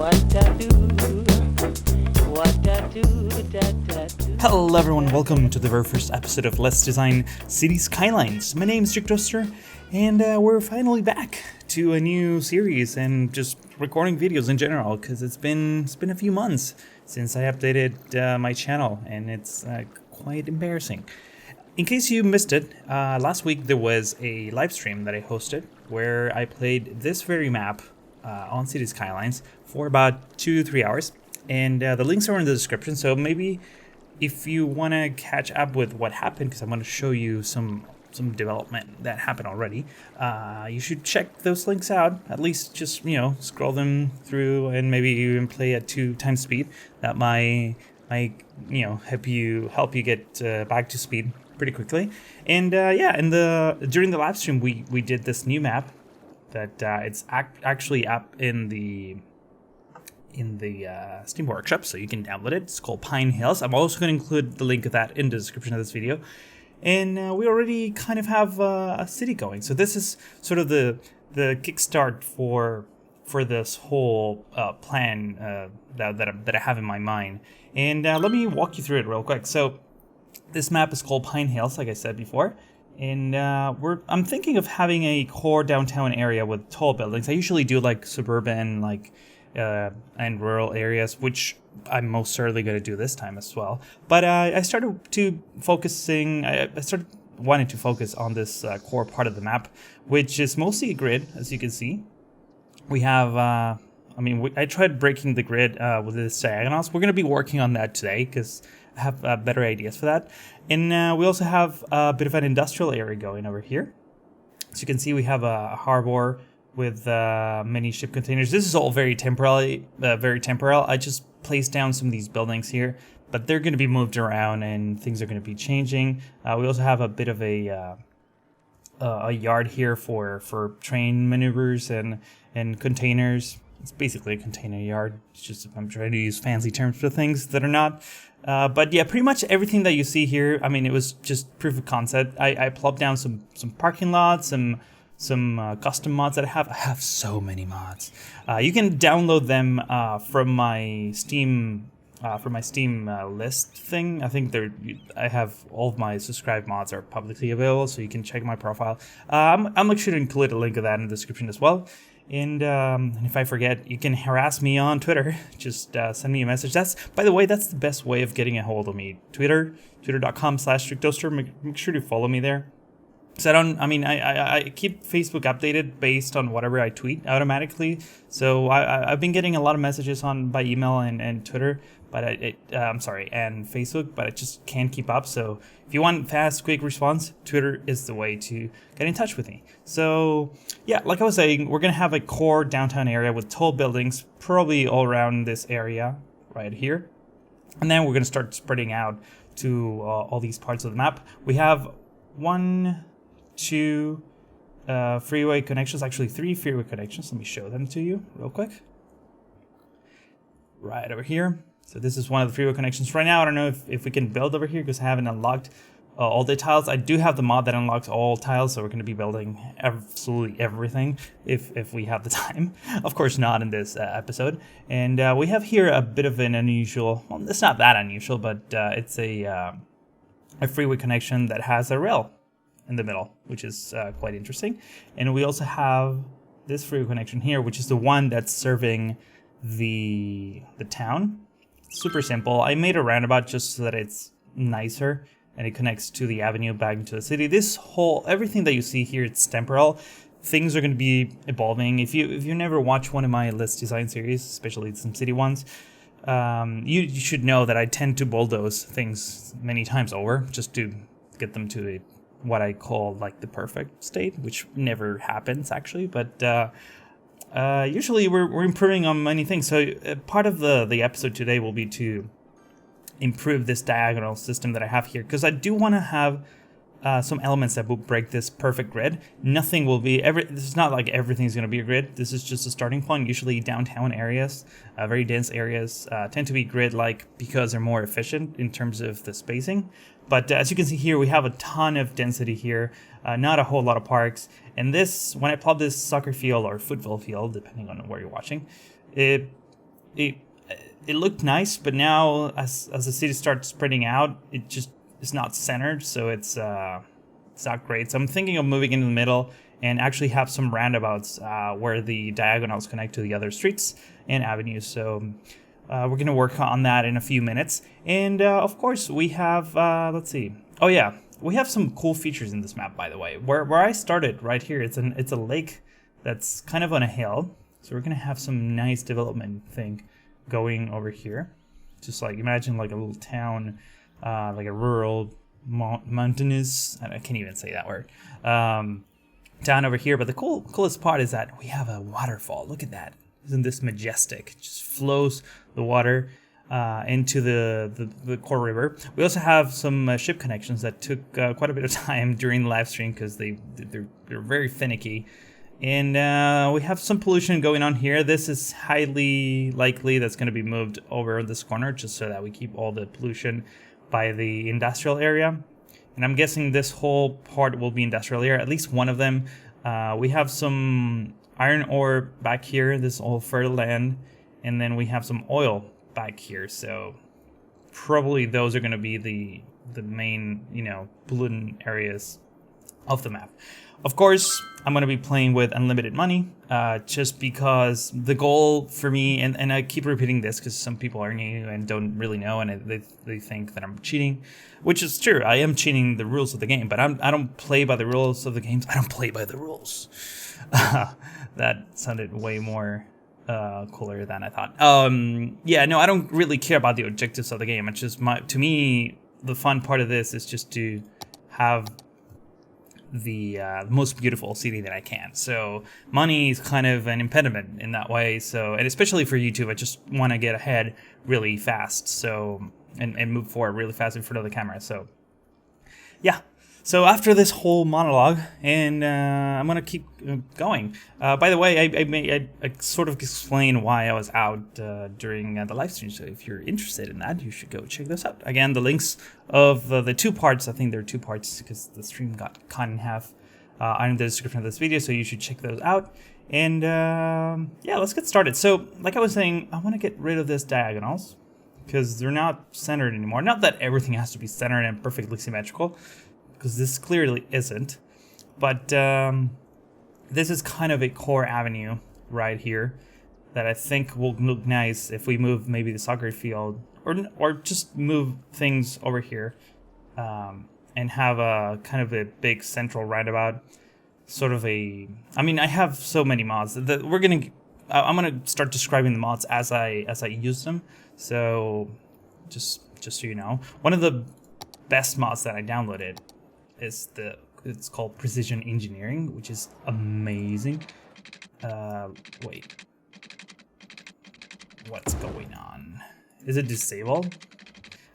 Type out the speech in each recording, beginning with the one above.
Hello everyone, welcome to the very first episode of Let's Design Cities Skylines. My name is Rick Toaster, and we're finally back to a new series and just recording videos in general, because it's been a few months since I updated my channel, and it's quite embarrassing. In case you missed it, last week there was a live stream that I hosted where I played this very map on Cities Skylines for about 2-3 hours, and the links are in the description, so maybe if you want to catch up with what happened, because I'm going to show you some development that happened already, you should check those links out. At least just, scroll them through and maybe even play at 2x speed. That might help you get back to speed pretty quickly. And during the live stream we did this new map that it's actually up in the Steam Workshop, so you can download it. It's called Pine Hills. I'm also going to include the link of that in the description of this video. And we already kind of have a city going. So this is sort of the kickstart for this whole plan that I have in my mind. And let me walk you through it real quick. So this map is called Pine Hills, like I said before. And I'm thinking of having a core downtown area with tall buildings. I usually do like suburban, and rural areas, which I'm most certainly going to do this time as well. But I started wanting to focus on this core part of the map, which is mostly a grid, as you can see. We have, I tried breaking the grid with the diagonals. We're going to be working on that today because I have better ideas for that. And we also have a bit of an industrial area going over here. As you can see, we have a harbor with many ship containers. This is all very temporal. I just placed down some of these buildings here, but they're going to be moved around and things are going to be changing. We also have a bit of a yard here for train maneuvers and containers. It's basically a container yard. It's just, I'm trying to use fancy terms for things that are not. But yeah, pretty much everything that you see here, it was just proof of concept. I plopped down some parking lots, some custom mods that I have. I have so many mods. You can download them from my Steam list thing. I think I have all of my subscribed mods are publicly available, so you can check my profile. I'm actually going to include a link of that in the description as well. And if I forget, you can harass me on Twitter. Just send me a message. By the way, that's the best way of getting a hold of me. twitter.com/RickToaster. Make sure to follow me there. So I keep Facebook updated based on whatever I tweet automatically. So I've been getting a lot of messages by email and Twitter, but and Facebook, but I just can't keep up. So if you want fast, quick response, Twitter is the way to get in touch with me. So yeah, like I was saying, we're gonna have a core downtown area with tall buildings, probably all around this area right here, and then we're gonna start spreading out to all these parts of the map. We have 2 freeway connections, actually 3 freeway connections. Let me show them to you real quick. Right over here. So this is one of the freeway connections. Right now, I don't know if we can build over here because I haven't unlocked all the tiles. I do have the mod that unlocks all tiles, so we're going to be building absolutely everything if we have the time. Of course, not in this episode. And we have here a bit of an unusual, well, it's not that unusual, but it's a freeway connection that has a rail in the middle, which is quite interesting. And we also have this freeway connection here, which is the one that's serving the town. Super simple. I made a roundabout just so that it's nicer and it connects to the avenue back into the city. Everything that you see here, it's temporal. Things are going to be evolving. If you never watched one of my Let's Design series, especially some city ones, you should know that I tend to bulldoze things many times over just to get them to what I call like the perfect state, which never happens actually, but usually we're improving on many things. So part of the episode today will be to improve this diagonal system that I have here, because I do want to have some elements that will break this perfect grid. Nothing will be this is not like everything's going to be a grid. This is just a starting point. Usually downtown areas, very dense areas, tend to be grid-like because they're more efficient in terms of the spacing. But as you can see here, we have a ton of density here, not a whole lot of parks. And this, when I plot this soccer field or football field, depending on where you're watching, it it looked nice, but now as the city starts spreading out, it just is not centered, so it's not great. So I'm thinking of moving into the middle and actually have some roundabouts where the diagonals connect to the other streets and avenues. So we're gonna work on that in a few minutes. And of course we have let's see. Oh yeah, we have some cool features in this map, by the way. Where I started right here, it's a lake that's kind of on a hill. So we're gonna have some nice development thing going over here. Just like imagine like a little town, like a rural mountainous. I can't even say that word. Down over here, but the coolest part is that we have a waterfall. Look at that! Isn't this majestic? It just flows the water into the core river. We also have some ship connections that took quite a bit of time during the live stream because they're very finicky. And we have some pollution going on here. This is highly likely that's going to be moved over this corner just so that we keep all the pollution by the industrial area. And I'm guessing this whole part will be industrial area, at least one of them. We have some iron ore back here, this all fertile land, and then we have some oil back here. So probably those are going to be the main, pollutant areas of the map. Of course, I'm going to be playing with unlimited money, just because the goal for me, and I keep repeating this because some people are new and don't really know, and they think that I'm cheating, which is true. I am cheating the rules of the game, but I don't play by the rules of the games. I don't play by the rules. That sounded way more cooler than I thought. Yeah, no, I don't really care about the objectives of the game. It's just to me, the fun part of this is just to have the most beautiful city that I can. So money is kind of an impediment in that way. So, and especially for YouTube, I just want to get ahead really fast. So, and move forward really fast in front of the camera. So, yeah. So after this whole monologue, and I'm gonna keep going. By the way, I sort of explain why I was out during the live stream. So if you're interested in that, you should go check this out. Again, the links of the two parts. I think there are two parts because the stream got cut in half. Are in the description of this video, so you should check those out. And yeah, let's get started. So, like I was saying, I want to get rid of this diagonals because they're not centered anymore. Not that everything has to be centered and perfectly symmetrical, because this clearly isn't, but this is kind of a core avenue right here that I think will look nice if we move maybe the soccer field or just move things over here and have a kind of a big central roundabout, sort of a. I mean, I have so many mods that I'm gonna start describing the mods as I use them. So just so you know, one of the best mods that I downloaded it's called Precision Engineering, which is amazing. Wait, what's going on? Is it disabled?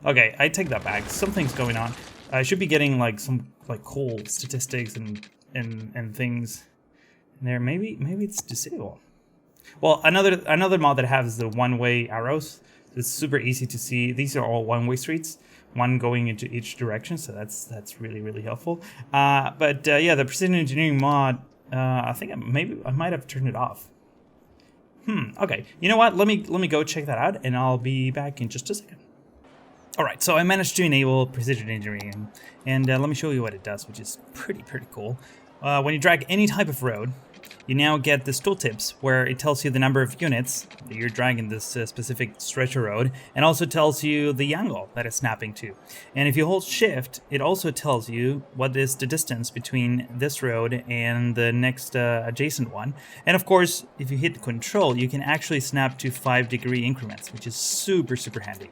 Okay, I take that back. Something's going on. I should be getting like some cool statistics and things in there. Maybe it's disabled. Well, another mod that has the one-way arrows. It's super easy to see. These are all one-way streets, one going into each direction, so that's really helpful. But yeah, the Precision Engineering mod, I think I might have turned it off. Okay, you know what? Let me go check that out, and I'll be back in just a second. All right, so I managed to enable Precision Engineering, and let me show you what it does, which is pretty cool. When you drag any type of road, you now get this tooltips where it tells you the number of units that you're dragging this specific stretch of road, and also tells you the angle that it's snapping to. And if you hold shift, it also tells you what is the distance between this road and the next adjacent one. And of course, if you hit control, you can actually snap to 5-degree increments, which is super handy.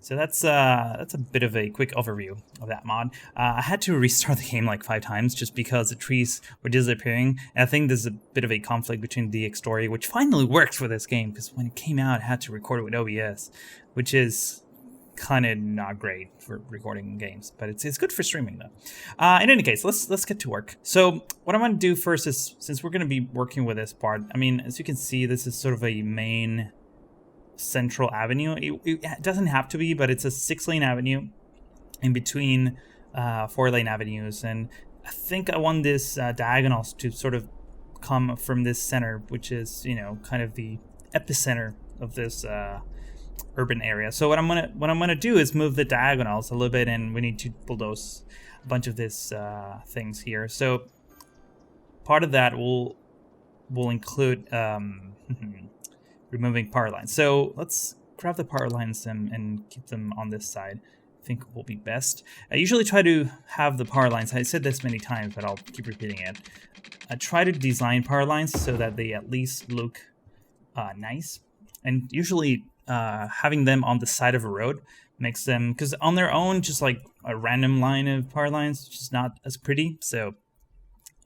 So that's a bit of a quick overview of that mod. I had to restart the game like 5 times just because the trees were disappearing. And I think there's a bit of a conflict between the DX story, which finally works for this game, because when it came out, I had to record it with OBS, which is kind of not great for recording games, but it's good for streaming though. In any case, let's get to work. So what I'm going to do first is, since we're going to be working with this part, I mean, as you can see, this is sort of a main central avenue. It doesn't have to be, but it's a 6-lane avenue in between 4-lane avenues, and I think I want this diagonals to sort of come from this center, which is kind of the epicenter of this urban area. So what I'm gonna do is move the diagonals a little bit, and we need to bulldoze a bunch of these things here. So part of that will include removing power lines. So let's grab the power lines and keep them on this side. I think will be best. I usually try to have the power lines, I said this many times, but I'll keep repeating it. I try to design power lines so that they at least look nice. And usually having them on the side of a road makes them, because on their own, just like a random line of power lines, just not as pretty. So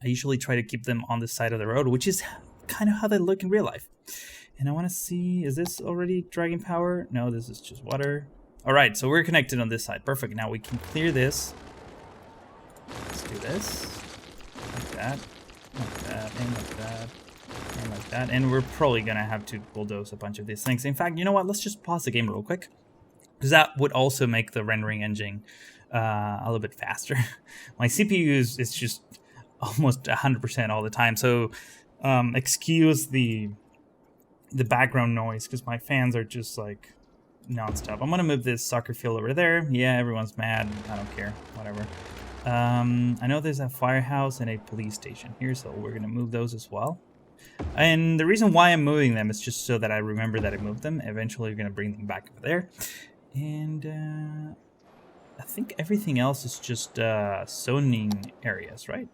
I usually try to keep them on the side of the road, which is kind of how they look in real life. And I want to see, is this already dragging power? No, this is just water. All right, so we're connected on this side. Perfect. Now we can clear this. Let's do this. Like that, like that, and like that, and like that. And we're probably going to have to bulldoze a bunch of these things. In fact, you know what? Let's just pause the game real quick, because that would also make the rendering engine a little bit faster. My CPU is just almost 100% all the time. So excuse the background noise, because my fans are just like nonstop. I'm gonna move this soccer field over there. Yeah, everyone's mad. I don't care. Whatever. I know there's a firehouse and a police station here, so we're gonna move those as well. And the reason why I'm moving them is just so that I remember that I moved them. Eventually, we're gonna bring them back over there. And I think everything else is just zoning areas, right?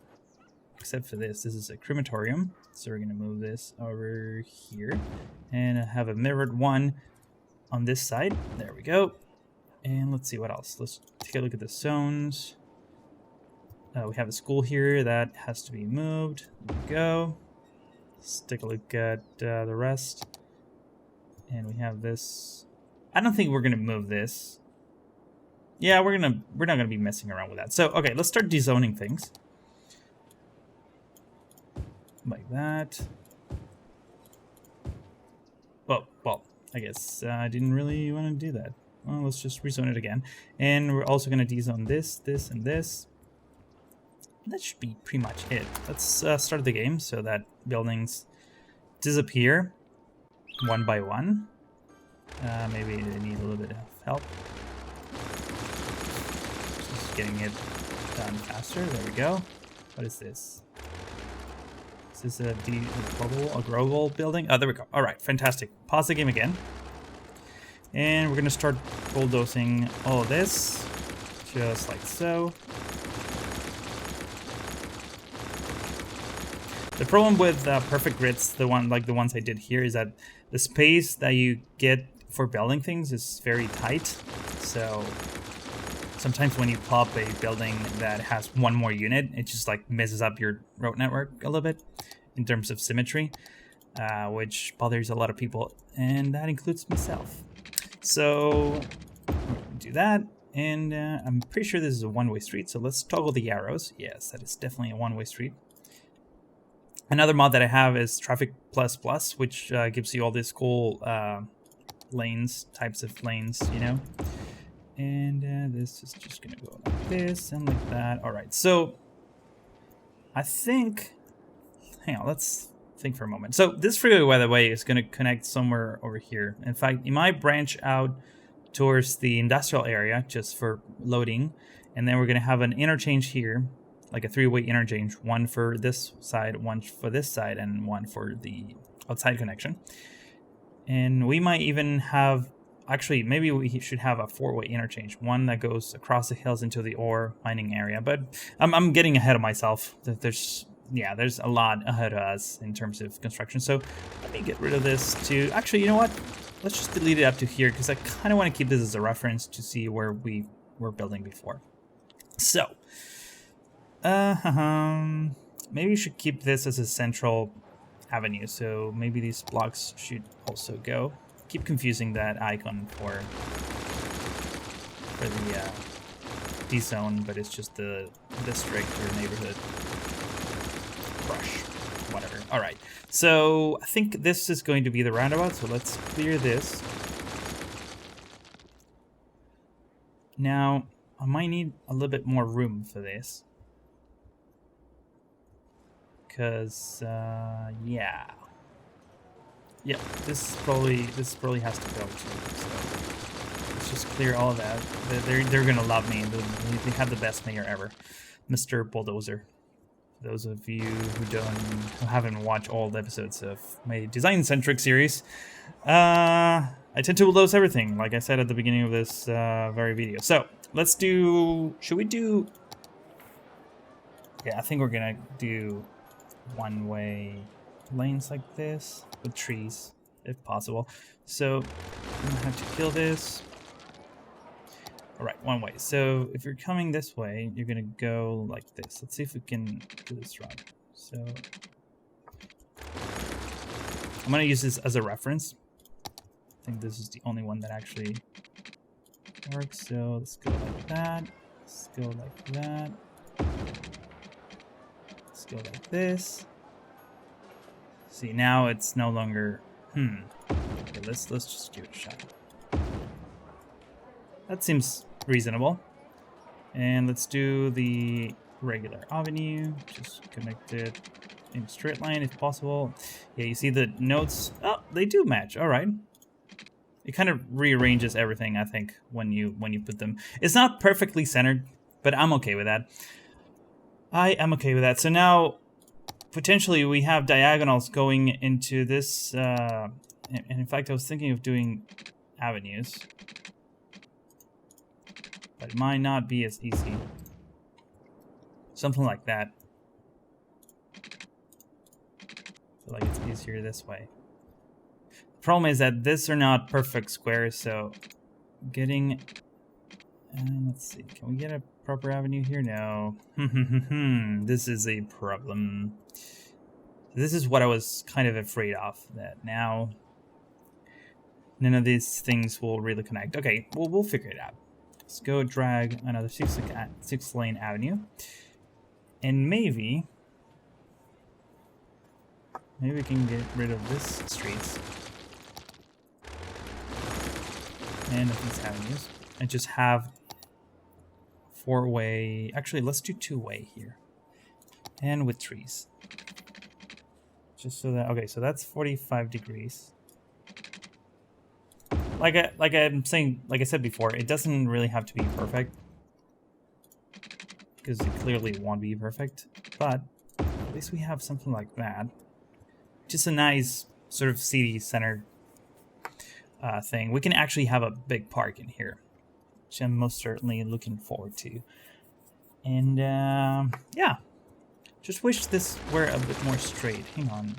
Except for this. This is a crematorium, so we're gonna move this over here and have a mirrored one on this side. There we go. And let's see what else. Let's take a look at the zones. We have a school here that has to be moved. There we go. Let's take a look at the rest. And we have this. I don't think we're gonna move this. Yeah, we're not gonna be messing around with that. So okay, let's start dezoning things. Like that. Well, I guess I didn't really want to do that. Well, let's just rezone it again. And we're also going to dezone this, this, and this. That should be pretty much it. Let's start the game so that buildings disappear one by one. Maybe they need a little bit of help. Just getting it done faster. There we go. What is this? Is this a global building? Oh, there we go. All right, fantastic. Pause the game again. And we're going to start bulldozing all of this, just like so. The problem with perfect grids, the ones I did here, is that the space that you get for building things is very tight. So sometimes when you plop a building that has one more unit, it just like messes up your road network a little bit in terms of symmetry, which bothers a lot of people, and that includes myself. So do that, and I'm pretty sure this is a one-way street, so let's toggle the arrows. Yes, that is definitely a one-way street. Another mod that I have is Traffic++, which gives you all these cool lanes, types of lanes, you know. And this is just gonna go like this and like that. All right, so I think, hang on, let's think for a moment. So this freeway, by the way, is gonna connect somewhere over here. In fact, it might branch out towards the industrial area just for loading. And then we're gonna have an interchange here, like a three-way interchange, one for this side, one for this side, and one for the outside connection. And we might even have, actually, maybe we should have a four-way interchange, one that goes across the hills into the ore mining area. But I'm getting ahead of myself. There's a lot ahead of us in terms of construction. So let me get rid of this too. Actually, you know what? Let's just delete it up to here, because I kind of want to keep this as a reference to see where we were building before. So, maybe we should keep this as a central avenue. So maybe these blocks should also go. Keep confusing that icon for the D-zone, but it's just the district or neighborhood. Brush, whatever. All right, so I think this is going to be the roundabout, so let's clear this. Now, I might need a little bit more room for this, because, yeah. Yeah, this probably has to go too. So let's just clear all of that. They're gonna love me. They have the best mayor ever, Mr. Bulldozer. For those of you who haven't watched all the episodes of my design-centric series, I tend to bulldoze everything, like I said at the beginning of this very video. So let's do. Should we do? Yeah, I think we're gonna do one-way lanes like this with trees, if possible. So I'm gonna have to kill this. All right, one way. So if you're coming this way, you're gonna go like this. Let's see if we can do this right. So I'm gonna use this as a reference. I think this is the only one that actually works. So let's go like that. Let's go like that. Let's go like this. See, now it's no longer. Okay, let's just give it a shot. That seems reasonable. And let's do the regular avenue. Just connect it in a straight line if possible. Yeah, you see the nodes. Oh, they do match. All right. It kind of rearranges everything, I think, when you put them. It's not perfectly centered, but I'm okay with that. I am okay with that. So now, potentially, we have diagonals going into this. And in fact, I was thinking of doing avenues. But it might not be as easy. Something like that. I feel like it's easier this way. The problem is that these are not perfect squares, so getting... let's see, can we get a proper avenue here? No. This is a problem. This is what I was kind of afraid of, that now none of these things will really connect. Okay, well, we'll figure it out. Let's go drag another 6-lane avenue. And maybe we can get rid of this streets and of these avenues and just have 4-way. Actually, let's do 2-way here. And with trees. Just so that, okay, so that's 45 degrees. Like I said before, it doesn't really have to be perfect, because it clearly won't be perfect, but at least we have something like that. Just a nice sort of city-centered thing. We can actually have a big park in here, which I'm most certainly looking forward to. And yeah, just wish this were a bit more straight. Hang on,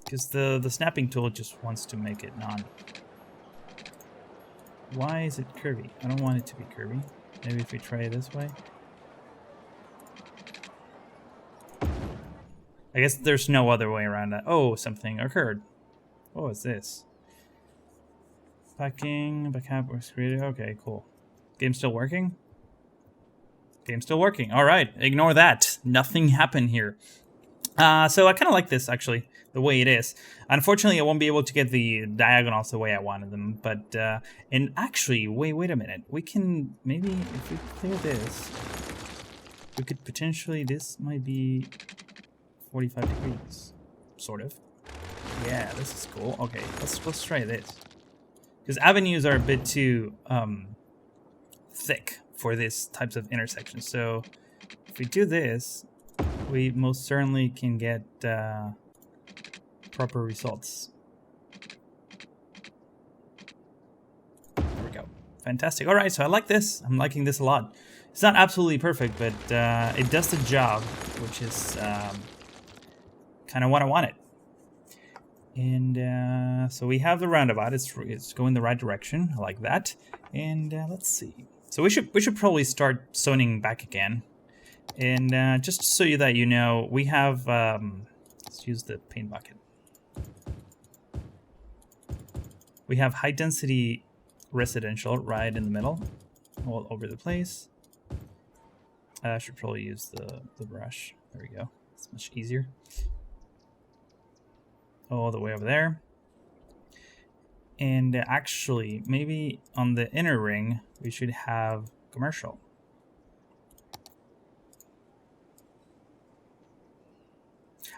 because the snapping tool just wants to make it non. Why is it curvy? I don't want it to be curvy. Maybe if we try it this way. I guess there's no other way around that. Oh, something occurred. What was this? Packing, backup was created. Okay, cool. Game still working? Game still working. All right, ignore that. Nothing happened here. So I kind of like this, actually, the way it is. Unfortunately, I won't be able to get the diagonals the way I wanted them. But, and actually, wait a minute. We can, maybe, if we clear this, we could potentially, this might be 45 degrees, sort of. Yeah, this is cool. Okay, let's try this. Because avenues are a bit too thick for these types of intersections. So if we do this, we most certainly can get proper results. There we go. Fantastic. All right, so I like this. I'm liking this a lot. It's not absolutely perfect, but it does the job, which is kind of what I wanted. And so we have the roundabout. It's going the right direction. I like that. And let's see. So we should probably start zoning back again. And just so that you know, we have let's use the paint bucket. We have high density residential right in the middle, all over the place. I should probably use the brush. There we go. It's much easier. All the way over there. And actually, maybe on the inner ring, we should have commercial.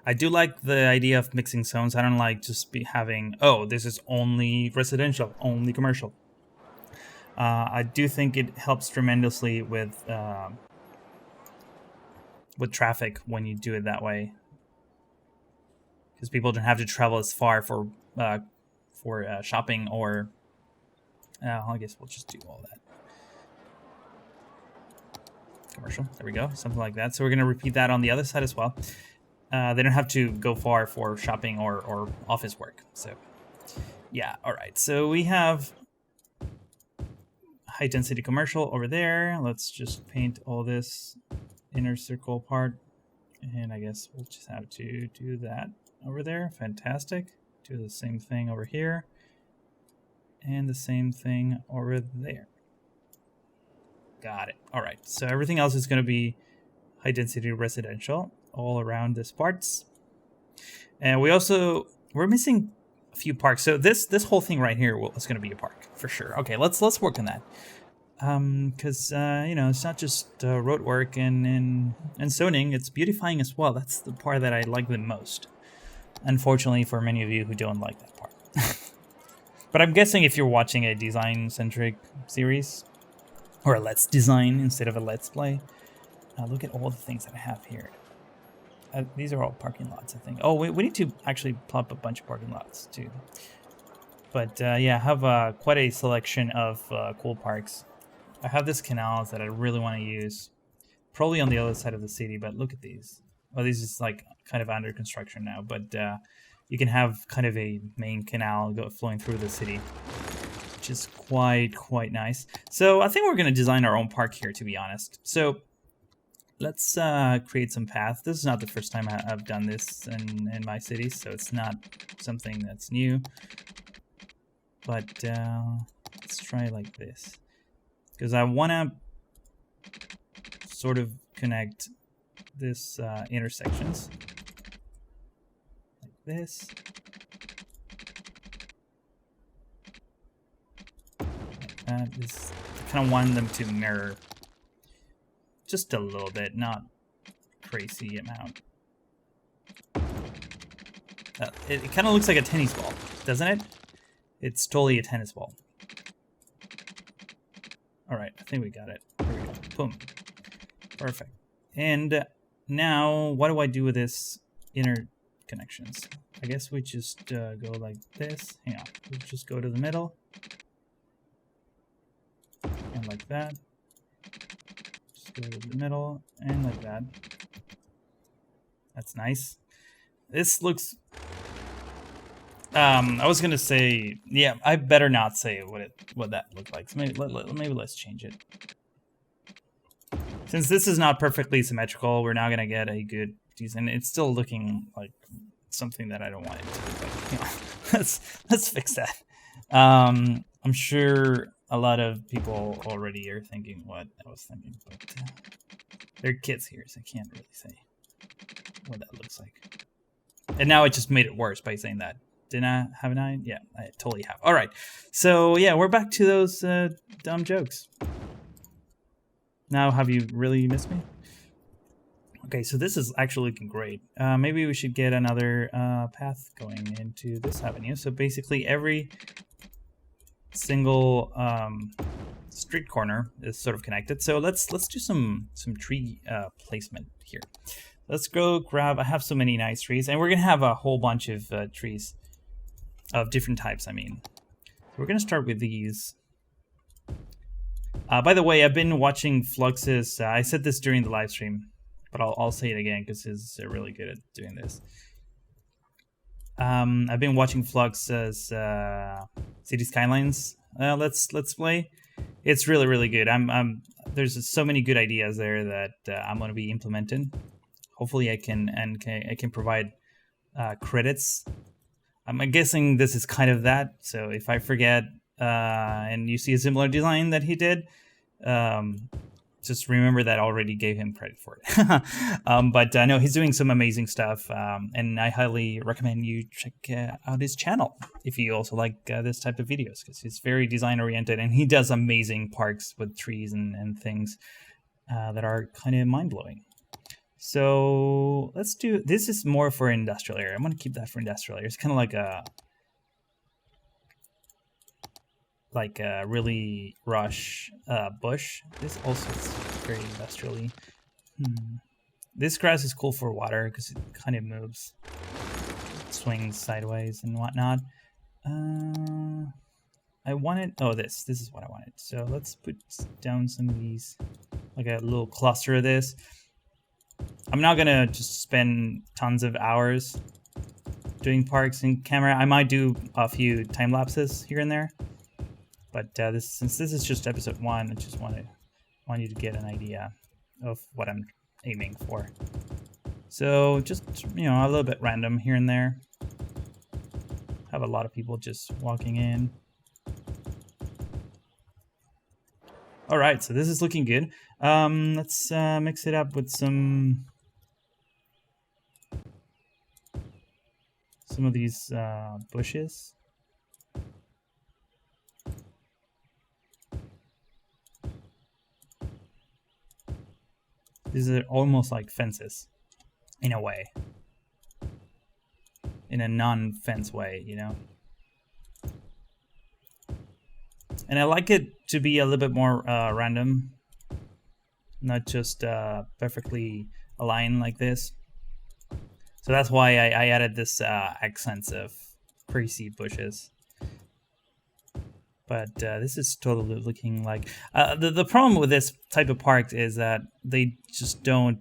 I do like the idea of mixing zones. I don't like just having, oh, this is only residential, only commercial. I do think it helps tremendously with traffic when you do it that way, because people don't have to travel as far for shopping or. I guess we'll just do all that. Commercial. There we go. Something like that. So we're going to repeat that on the other side as well. They don't have to go far for shopping or office work. So, yeah. All right. So we have high density commercial over there. Let's just paint all this inner circle part. And I guess we'll just have to do that over there. Fantastic. Do the same thing over here. And the same thing over there. Got it. All right. So everything else is going to be high density residential all around this parts. And we're missing a few parks. So this whole thing right here is going to be a park for sure. Okay, let's work on that. Because it's not just road work and zoning, it's beautifying as well. That's the part that I like the most. Unfortunately, for many of you who don't like that part. But I'm guessing if you're watching a design-centric series, or a Let's Design instead of a Let's Play, look at all the things that I have here. These are all parking lots, I think. Oh, we need to actually plop a bunch of parking lots, too. But, yeah, I have quite a selection of cool parks. I have this canal that I really want to use. Probably on the other side of the city, but look at these. Oh, these is, like, kind of under construction now, but you can have kind of a main canal flowing through the city, which is quite nice. So I think we're going to design our own park here, to be honest. So let's create some paths. This is not the first time I've done this in my city, so it's not something that's new. But let's try like this, because I want to sort of connect this intersections like this. I kind of want them to mirror just a little bit, not crazy amount. It kind of looks like a tennis ball, doesn't it? It's totally a tennis ball. All right, I think we got it. There we go. Boom. Perfect. And now, what do I do with this inner connections? I guess we just go like this. Hang on. We just go to the middle. And like that. Just go to the middle and like that. That's nice. This looks... I was gonna say, yeah, I better not say what that looked like. So maybe let's change it. Since this is not perfectly symmetrical, we're now gonna get a good decent. It's still looking like something that I don't want it to. But, you know, let's fix that. I'm sure a lot of people already are thinking what I was thinking, but they're kids here, so I can't really say what that looks like. And now I just made it worse by saying that. Didn't I? Haven't I? Yeah, I totally have. All right. So, yeah, we're back to those dumb jokes. Now, have you really missed me? Okay, so this is actually looking great. Maybe we should get another path going into this avenue. So basically every single street corner is sort of connected. So let's do some tree placement here. Let's go grab, I have so many nice trees, and we're going to have a whole bunch of trees of different types, I mean. So we're going to start with these. By the way, I've been watching Flux's, I said this during the live stream, but I'll say it again because he's really good at doing this. I've been watching Flux's Cities Skylines let's play. It's really good. There's so many good ideas there that I'm going to be implementing. Hopefully I can provide credits. I'm guessing this is kind of that. So if I forget and you see a similar design that he did, just remember that I already gave him credit for it. But I know he's doing some amazing stuff, and I highly recommend you check out his channel if you also like this type of videos, because he's very design oriented and he does amazing parks with trees and things that are kind of mind blowing. So let's do, this is more for industrial area. I'm gonna keep that for industrial area. It's kind of like a really rush bush. This also is very industrially. This grass is cool for water because it kind of moves, swings sideways and whatnot. I wanted, oh, this is what I wanted. So let's put down some of these, like a little cluster of this. I'm not gonna just spend tons of hours doing parks in camera. I might do a few time lapses here and there, but since this is just episode 1, I just want you to get an idea of what I'm aiming for. So just, you know, a little bit random here and there. Have a lot of people just walking in. All right, so this is looking good. Let's mix it up with some of these bushes. These are almost like fences, in a way. In a non-fence way, you know? And I like it to be a little bit more random, not just perfectly aligned like this. So that's why I added this accents of pre-seed bushes. But this is totally looking like... the problem with this type of park is that they just don't...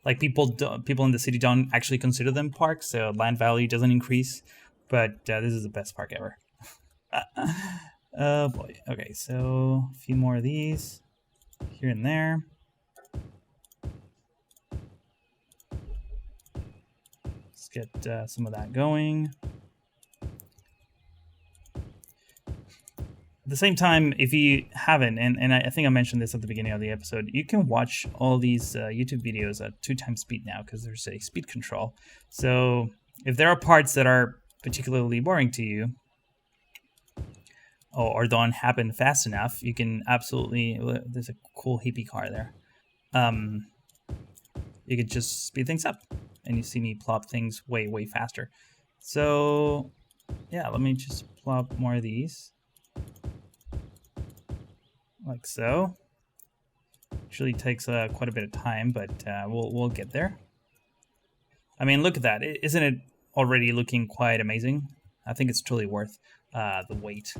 like people in the city don't actually consider them parks, so land value doesn't increase. But this is the best park ever. Oh boy. Okay, so a few more of these here and there. Let's get some of that going. At the same time, if you haven't, and I think I mentioned this at the beginning of the episode, you can watch all these YouTube videos at 2x speed now because there's a speed control. So if there are parts that are particularly boring to you, or don't happen fast enough, you can absolutely... There's a cool hippie car there. You could just speed things up, and you see me plop things way faster. So yeah, let me just plop more of these, like so. Actually takes quite a bit of time, but we'll get there. I mean, look at that! Isn't it already looking quite amazing? I think it's totally worth the wait.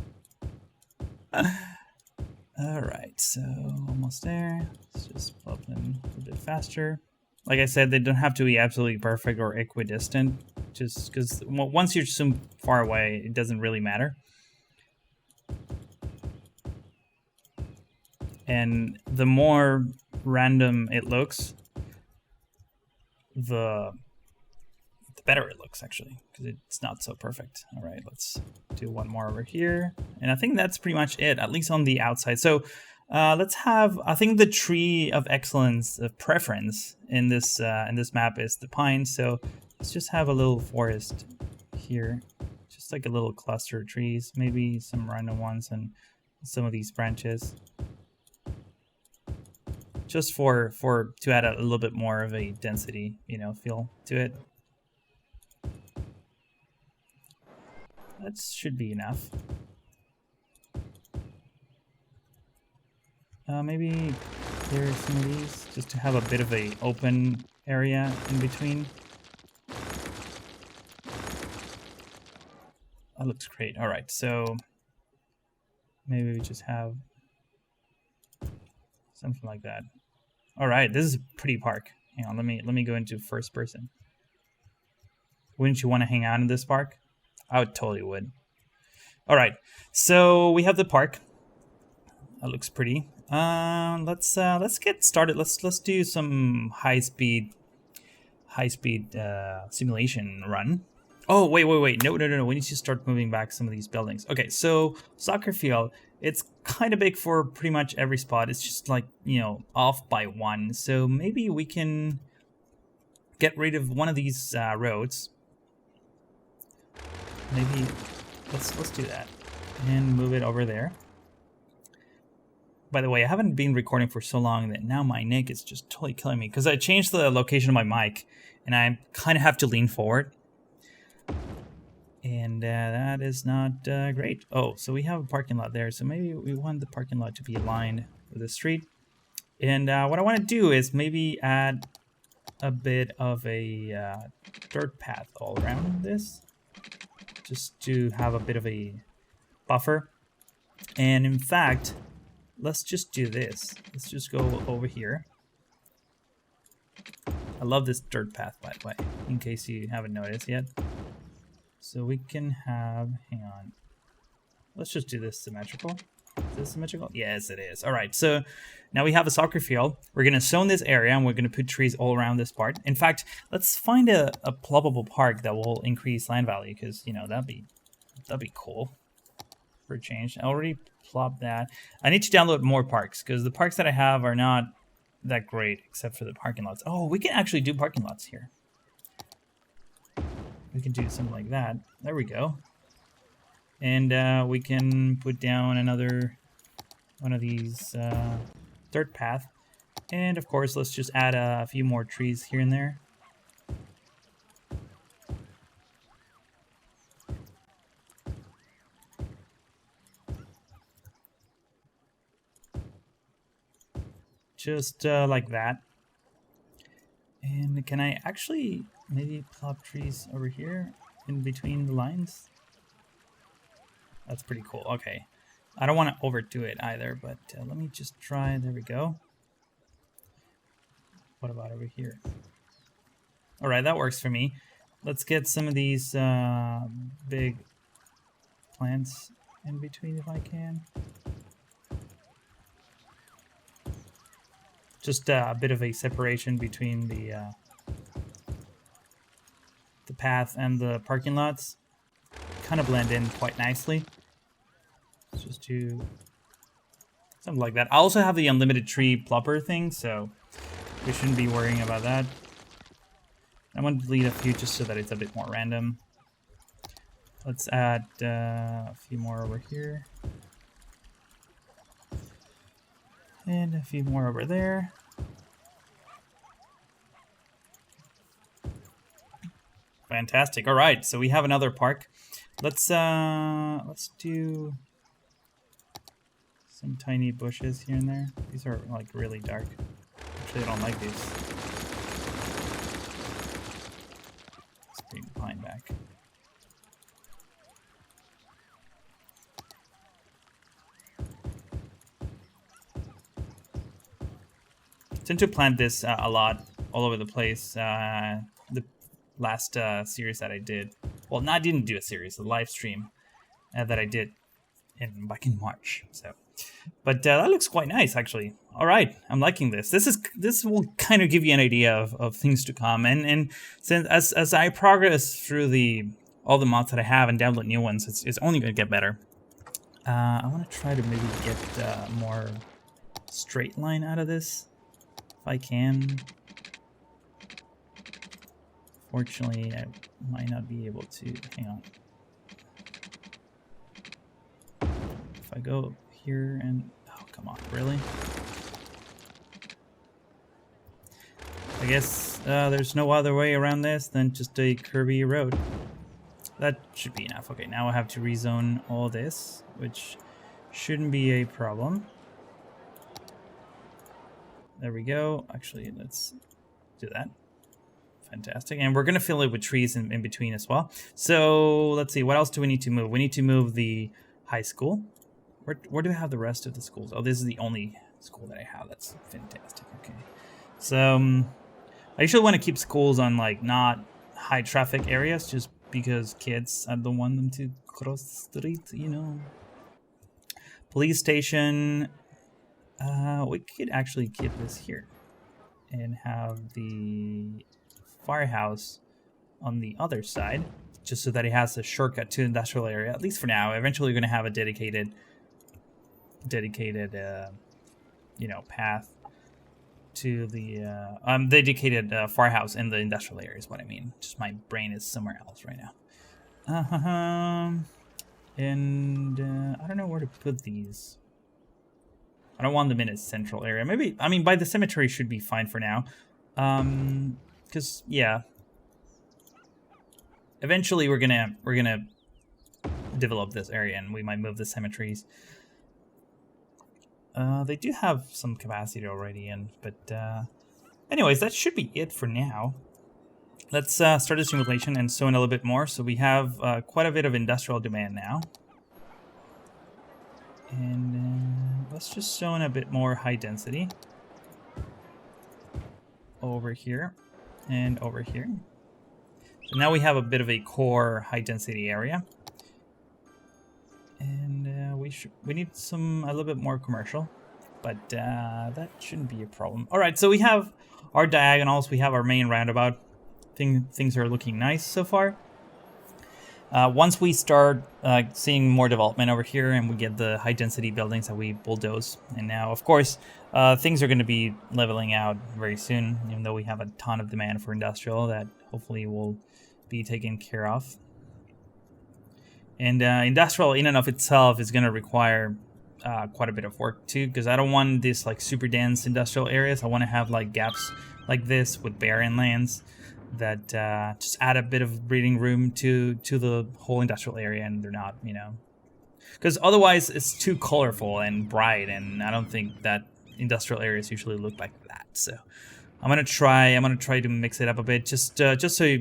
All right, so almost there. Let's just plop them a little bit faster. Like I said, they don't have to be absolutely perfect or equidistant, just because once you're so far away, it doesn't really matter. And the more random it looks, the better it looks, actually, because it's not so perfect. All right, let's do one more over here, and I think that's pretty much it, at least on the outside. So let's have, I think the tree of excellence of preference in this map is the pine. So let's just have a little forest here, just like a little cluster of trees, maybe some random ones and some of these branches, just to add a little bit more of a density, you know, feel to it. That should be enough. Maybe clear some of these just to have a bit of a open area in between. That looks great. All right, so maybe we just have something like that. All right, this is a pretty park. Hang on, let me go into first person. Wouldn't you want to hang out in this park? I would totally would. All right, so we have the park. That looks pretty. Let's get started. Let's do some high speed simulation run. Oh wait. No. We need to start moving back some of these buildings. Okay, so soccer field. It's kind of big for pretty much every spot. It's just like, you know, off by one. So maybe we can get rid of one of these roads. Maybe let's do that and move it over there. By the way, I haven't been recording for so long that now my neck is just totally killing me because I changed the location of my mic and I kind of have to lean forward. And that is not great. Oh, so we have a parking lot there. So maybe we want the parking lot to be aligned with the street. And what I want to do is maybe add a bit of a dirt path all around this. Just to have a bit of a buffer. And in fact, let's just do this. Let's just go over here. I love this dirt path, by the way, in case you haven't noticed yet. So we can have, hang on. Let's just do this symmetrical. Is this symmetrical? Yes, it is. All right, so now we have a soccer field. We're going to zone this area, and we're going to put trees all around this part. In fact, let's find a ploppable park that will increase land value, because, you know, that'd be cool for a change. I already plopped that. I need to download more parks, because the parks that I have are not that great, except for the parking lots. Oh, we can actually do parking lots here. We can do something like that. There we go. And we can put down another one of these dirt path. And of course, let's just add a few more trees here and there. Just like that. And can I actually maybe plop trees over here in between the lines? That's pretty cool. Okay. I don't want to overdo it either, but let me just try. There we go. What about over here? All right, that works for me. Let's get some of these big plants in between if I can. Just a bit of a separation between the path and the parking lots. Kind of blend in quite nicely. Let's just do something like that. I also have the unlimited tree plopper thing, so we shouldn't be worrying about that. I'm going to delete a few just so that it's a bit more random. Let's add a few more over here. And a few more over there. Fantastic. All right, so we have another park. Let's do some tiny bushes here and there. These are like really dark. Actually, I don't like these. Let's bring the pine back. Tend to plant this a lot all over the place. The last series that I did, well, I didn't do a series, a live stream that I did back in March. So, but that looks quite nice actually. All right, I'm liking this. This will kind of give you an idea of things to come. And since as I progress through all the mods that I have and download new ones, it's only going to get better. I want to try to maybe get more straight line out of this. If I can. Fortunately, I might not be able to. Hang on. If I go here and... Oh, come on. Really? I guess there's no other way around this than just a curvy road. That should be enough. Okay, now I have to rezone all this, which shouldn't be a problem. There we go. Actually, let's do that. Fantastic. And we're going to fill it with trees in between as well. So let's see. What else do we need to move? We need to move the high school. Where do I have the rest of the schools? Oh, this is the only school that I have. That's fantastic. Okay. So I usually want to keep schools on like not high traffic areas just because kids, I don't want them to cross the street, you know. Police station. We could actually keep this here and have the firehouse on the other side, just so that it has a shortcut to the industrial area, at least for now. Eventually, we're going to have a dedicated, you know, path to the dedicated firehouse in the industrial area is what I mean. Just my brain is somewhere else right now. And I don't know where to put these. I don't want them in a central area. Maybe, I mean, by the cemetery should be fine for now. Because, yeah. Eventually we're gonna develop this area and we might move the cemeteries. They do have some capacity already in, but anyways, that should be it for now. Let's start the simulation and sew in a little bit more. So we have quite a bit of industrial demand now. And let's just sew in a bit more high density. Over here and over here. So now we have a bit of a core high density area. And we need a little bit more commercial, but that shouldn't be a problem. All right, so we have our diagonals, we have our main roundabout. Things are looking nice so far. Once we start seeing more development over here and we get the high density buildings that we bulldoze, and now of course things are going to be leveling out very soon, even though we have a ton of demand for industrial that hopefully will be taken care of. And industrial in and of itself is going to require quite a bit of work too, because I don't want this like super dense industrial areas. I want to have like gaps like this with barren lands that just add a bit of breathing room to the whole industrial area, and they're not, you know, because otherwise it's too colorful and bright, and I don't think that industrial areas usually look like that. So I'm gonna try to mix it up a bit, just so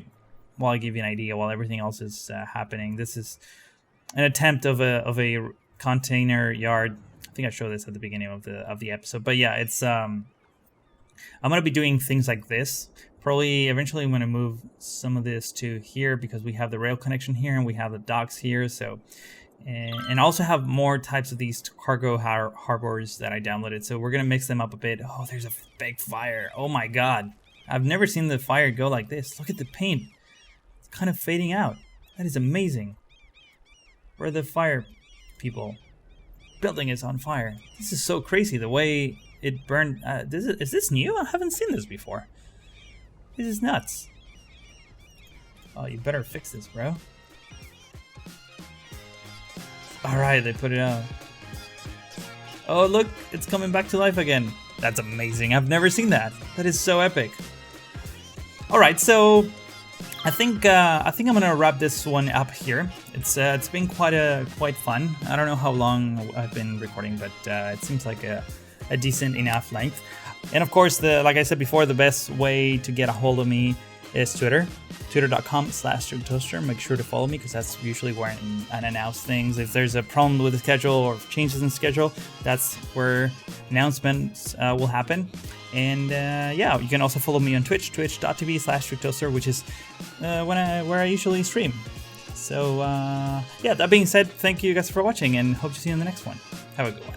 while I give you an idea while everything else is happening. This is an attempt of a container yard. I think I showed this at the beginning of the episode, but yeah, it's I'm gonna be doing things like this. Probably eventually I'm gonna move some of this to here because we have the rail connection here and we have the docks here. So and also have more types of these cargo harbors that I downloaded. So we're gonna mix them up a bit. Oh, there's a big fire. Oh my god, I've never seen the fire go like this. Look at the paint. It's kind of fading out. That is amazing. Where are the fire people? Building is on fire. This is so crazy the way it burned. Is this new? I haven't seen this before. This is nuts. Oh, you better fix this, bro. Alright, they put it out. Oh, look, it's coming back to life again. That's amazing. I've never seen that. That is so epic. Alright, so I think I'm gonna wrap this one up here. It's been quite fun. I don't know how long I've been recording, but it seems like a decent enough length. And of course, like I said before, the best way to get a hold of me is Twitter. Twitter.com/StrictToaster. Make sure to follow me because that's usually where I announce things. If there's a problem with the schedule or changes in schedule, that's where announcements will happen. And yeah, you can also follow me on Twitch, twitch.tv/StrictToaster, which is where I usually stream. So yeah, that being said, thank you guys for watching and hope to see you in the next one. Have a good one.